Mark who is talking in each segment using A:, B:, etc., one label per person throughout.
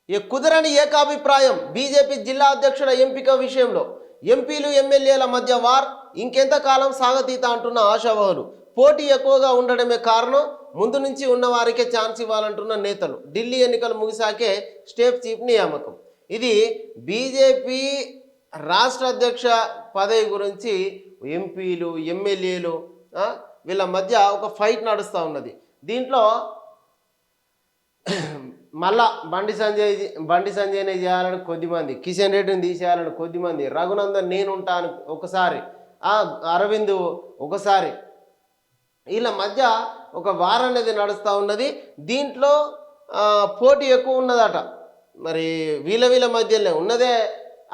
A: ఈ కుదరని ఏకాభిప్రాయం బీజేపీ జిల్లా అధ్యక్షుల ఎంపిక విషయంలో ఎంపీలు ఎమ్మెల్యేల మధ్య వార్ ఇంకెంతకాలం సాగతీత అంటున్న ఆశావహులు. పోటీ ఎక్కువగా ఉండడమే కారణం, ముందు నుంచి ఉన్న వారికే ఛాన్స్ ఇవ్వాలంటున్న నేతలు. ఢిల్లీ ఎన్నికలు ముగిసాకే స్టేట్ చీఫ్ నియామకం. ఇది బీజేపీ రాష్ట్ర అధ్యక్ష పదవి గురించి ఎంపీలు ఎమ్మెల్యేలు వీళ్ళ మధ్య ఒక ఫైట్ నడుస్తూ ఉన్నది. దీంట్లో మళ్ళా బండి సంజయ్ని చేయాలని కొద్దిమంది, కిషన్ రెడ్డిని తీసేయాలని కొద్దిమంది, రఘునందన్ నేనుంటాను ఒకసారి, అరవింద్ ఒకసారి, వీళ్ళ మధ్య ఒక వార్ అనేది నడుస్తూ ఉన్నది. దీంట్లో పోటీ ఎక్కువ ఉన్నదట. మరి వీళ్ళ మధ్యలో ఉన్నదే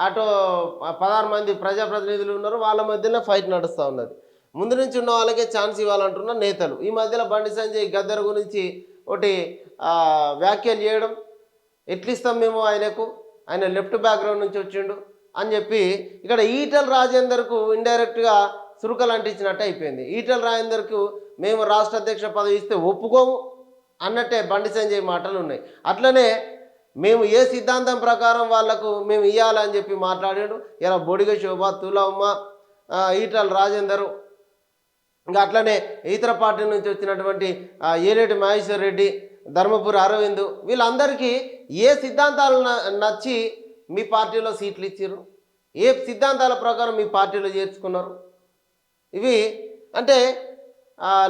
A: అటు 16 మంది ప్రజాప్రతినిధులు ఉన్నారు, వాళ్ళ మధ్యలో ఫైట్ నడుస్తూ ఉన్నది. ముందు నుంచి ఉన్న వాళ్ళకే ఛాన్స్ ఇవ్వాలంటున్న నేతలు. ఈ మధ్యలో బండి సంజయ్ గద్దర్ గురించి ఒకటి వ్యాఖ్యలు చేయడం, ఎట్లిస్తాం మేము ఆయనకు, ఆయన లెఫ్ట్ బ్యాక్గ్రౌండ్ నుంచి వచ్చిండు అని చెప్పి ఇక్కడ ఈటెల రాజేందర్కు ఇండైరెక్ట్గా సురుకలు అంటించినట్టు అయిపోయింది. ఈటెల రాజేందర్కు మేము రాష్ట్ర అధ్యక్ష పదవి ఇస్తే ఒప్పుకోము అన్నట్టే బండి సంజయ్ మాటలు ఉన్నాయి. అట్లనే మేము ఏ సిద్ధాంతం ప్రకారం వాళ్లకు మేము ఇవ్వాలని చెప్పి మాట్లాడాడు. ఇలా బొడిగ శోభ, తులమ్మ, ఈటెల రాజేందరు, ఇంకా అట్లనే ఇతర పార్టీ నుంచి వచ్చినటువంటి ఏలేటి మహేశ్వర్ రెడ్డి, ధర్మపురి అరవింద్, వీళ్ళందరికీ ఏ సిద్ధాంతాలు నచ్చి మీ పార్టీలో సీట్లు ఇచ్చారు, ఏ సిద్ధాంతాల ప్రకారం మీ పార్టీలో చేర్చుకున్నారు? ఇవి అంటే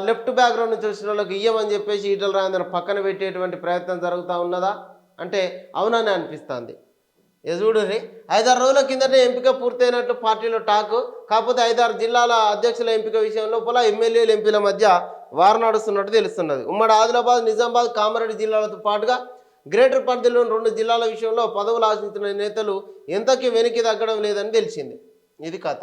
A: లెఫ్ట్ బ్యాక్గ్రౌండ్ నుంచి వచ్చిన వాళ్ళకి ఇయ్యమని చెప్పేసి ఈటెల రాజేందర్ పక్కన పెట్టేటువంటి ప్రయత్నం జరుగుతూ ఉన్నదా అంటే అవునని అనిపిస్తుంది. చూడండి, 5-6 రోజుల కిందనే ఎంపిక పూర్తయినట్లు పార్టీలో టాక్. కాకపోతే 5-6 జిల్లాల అధ్యక్షుల ఎంపిక విషయం లోపల ఎమ్మెల్యేలు ఎంపీల మధ్య వారు నడుస్తున్నట్టు తెలుస్తున్నది. ఉమ్మడి ఆదిలాబాద్, నిజామాబాద్, కామారెడ్డి జిల్లాలతో పాటుగా గ్రేటర్ పరిధిలోని 2 జిల్లాల విషయంలో పదవులు ఆశించిన నేతలు ఎంతకీ వెనక్కి తగ్గడం లేదని తెలిసింది. ఇది కథ.